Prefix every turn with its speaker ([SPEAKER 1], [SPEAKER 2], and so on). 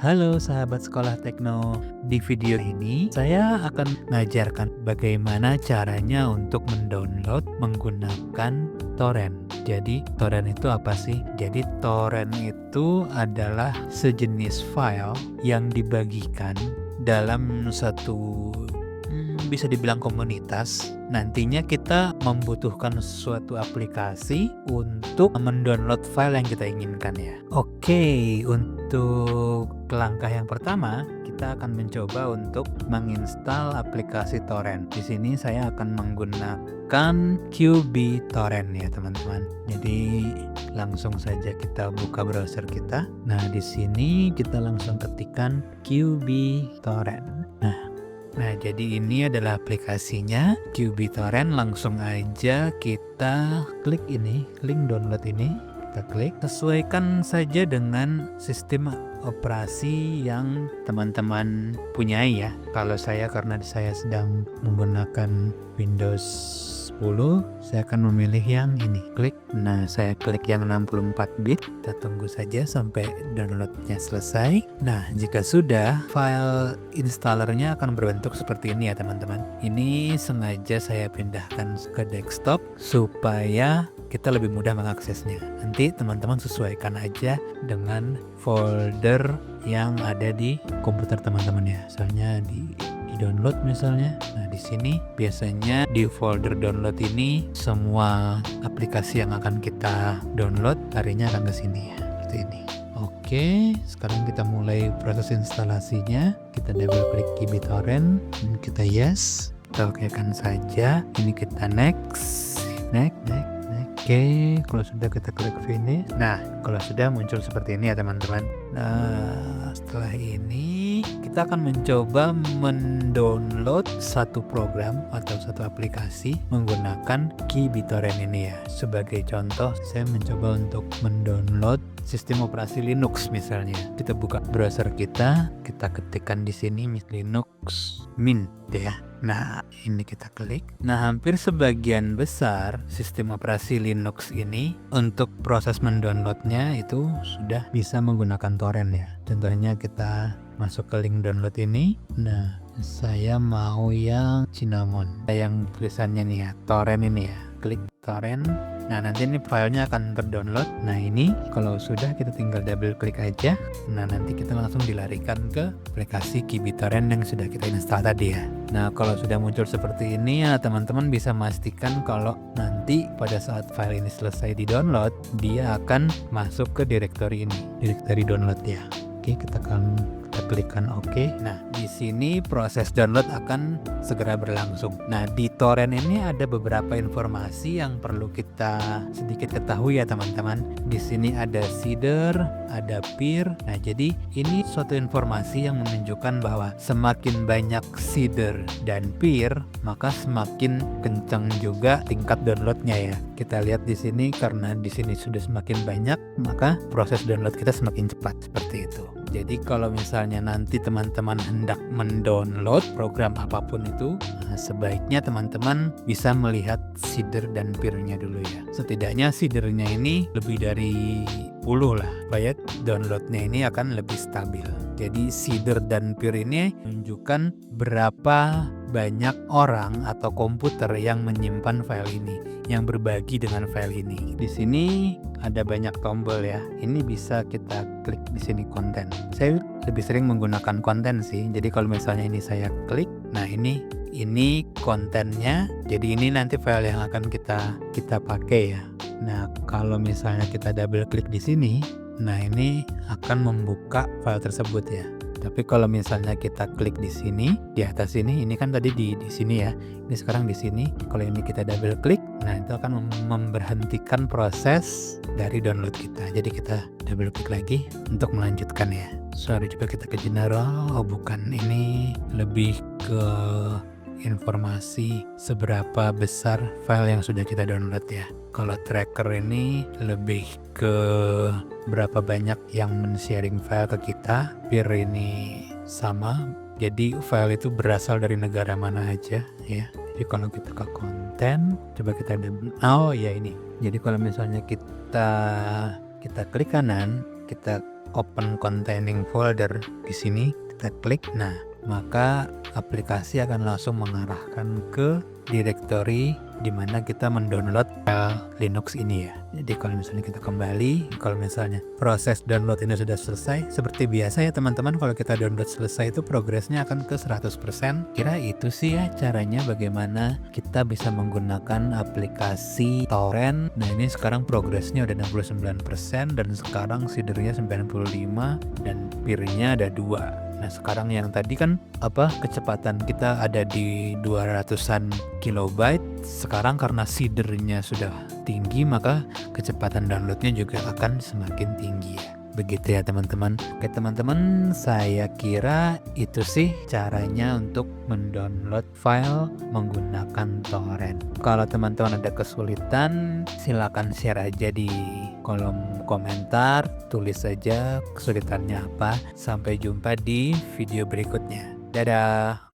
[SPEAKER 1] Halo sahabat sekolah tekno, di video ini saya akan mengajarkan bagaimana caranya untuk mendownload menggunakan torrent. Jadi torrent itu apa sih? Jadi torrent itu adalah sejenis file yang dibagikan dalam satu bisa dibilang komunitas. Nantinya kita membutuhkan suatu aplikasi untuk mendownload file yang kita inginkan ya. Oke, untuk langkah yang pertama kita akan mencoba untuk menginstal aplikasi torrent. Di sini saya akan menggunakan QB Torrent ya teman-teman. Jadi langsung saja kita buka browser kita. Nah, di sini kita langsung ketikkan QB Torrent. Nah, jadi ini adalah aplikasinya QB Torrent. Langsung aja kita klik ini, link download ini. Kita klik, sesuaikan saja dengan sistem operasi yang teman-teman punyai ya. Kalau saya, karena saya sedang menggunakan Windows 10, saya akan memilih yang ini, klik. Nah, saya klik yang 64 bit. Kita tunggu saja sampai downloadnya selesai. Nah, jika sudah, file installernya akan berbentuk seperti ini ya teman-teman. Ini sengaja saya pindahkan ke desktop supaya kita lebih mudah mengaksesnya. Nanti teman-teman sesuaikan aja dengan folder yang ada di komputer teman-teman ya. Misalnya di download misalnya. Nah, di sini biasanya di folder download ini semua aplikasi yang akan kita download larinya akan ke sini ya. Seperti ini. Oke, sekarang kita mulai proses instalasinya. Kita double klik QB Torrent dan kita yes. Kita okekan saja. Ini kita next. Oke, kalau sudah kita klik finish. Nah, kalau sudah muncul seperti ini ya teman-teman. Nah, setelah ini kita akan mencoba mendownload satu program atau satu aplikasi menggunakan QB Torrent ini ya. Sebagai contoh, saya mencoba untuk mendownload sistem operasi Linux misalnya. Kita buka browser kita ketikkan di sini Linux Mint ya. Nah, ini kita klik. Nah, hampir sebagian besar sistem operasi Linux ini untuk proses mendownloadnya itu sudah bisa menggunakan torrent ya. Contohnya kita masuk ke link download ini. Nah, saya mau yang Cinnamon. Yang tulisannya nih ya, torrent ini ya. Klik torrent. Nah, nanti ini filenya akan terdownload. Nah, ini kalau sudah kita tinggal double klik aja. Nah, nanti kita langsung dilarikan ke aplikasi QB Torrent yang sudah kita install tadi ya. Nah, kalau sudah muncul seperti ini ya, teman-teman bisa memastikan kalau nanti pada saat file ini selesai di-download, dia akan masuk ke direktori ini, direktori download ya. Oke, kita klikkan OK. Nah, di sini proses download akan segera berlangsung. Nah, di torrent ini ada beberapa informasi yang perlu kita sedikit ketahui ya teman-teman. Di sini ada seeder, ada peer. Nah, jadi ini suatu informasi yang menunjukkan bahwa semakin banyak seeder dan peer, maka semakin kencang juga tingkat downloadnya ya. Kita lihat di sini, karena di sini sudah semakin banyak, maka proses download kita semakin cepat seperti itu. Jadi kalau misalnya nanti teman-teman hendak mendownload program apapun itu, sebaiknya teman-teman bisa melihat seeder dan peer-nya dulu ya. Setidaknya seedernya ini lebih dari 10 lah, supaya downloadnya ini akan lebih stabil. Jadi seeder dan peer ini menunjukkan berapa banyak orang atau komputer yang menyimpan file ini, yang berbagi dengan file ini. Di sini ada banyak tombol ya. Ini bisa kita klik di sini konten. Saya lebih sering menggunakan konten sih. Jadi kalau misalnya ini saya klik, nah ini kontennya. Jadi ini nanti file yang akan kita pakai ya. Nah, kalau misalnya kita double klik di sini, nah ini akan membuka file tersebut ya. Tapi kalau misalnya kita klik di sini, di atas ini kan tadi di sini ya. Ini sekarang di sini. Kalau ini kita double klik, nah itu akan memberhentikan proses dari download kita. Jadi kita double klik lagi untuk melanjutkan ya. Sorry, coba kita ke general. Oh bukan, ini lebih ke informasi seberapa besar file yang sudah kita download ya. Kalau tracker ini lebih ke berapa banyak yang men-sharing file ke kita. Peer ini sama, jadi file itu berasal dari negara mana aja ya. Jadi kalau kita ke konten, coba kita oh ya ini. Jadi kalau misalnya kita klik kanan, kita open containing folder di sini, kita klik. Nah, maka aplikasi akan langsung mengarahkan ke directory di mana kita mendownload file Linux ini ya. Jadi kalau misalnya kita kembali, kalau misalnya proses download ini sudah selesai, seperti biasa ya teman-teman, kalau kita download selesai itu progresnya akan ke 100%. Kira itu sih ya caranya bagaimana kita bisa menggunakan aplikasi torrent. Nah, ini sekarang progresnya udah 69% dan sekarang seedernya 95 dan peer-nya ada 2. Nah, sekarang yang tadi kan kecepatan kita ada di 200-an kilobyte. Sekarang karena seedernya sudah tinggi, maka kecepatan downloadnya juga akan semakin tinggi ya. Begitu ya teman-teman. Oke teman-teman, saya kira itu sih caranya untuk mendownload file menggunakan torrent. Kalau teman-teman ada kesulitan, silakan share aja di kolom komentar, tulis saja kesulitannya apa. Sampai jumpa di video berikutnya. Dadah.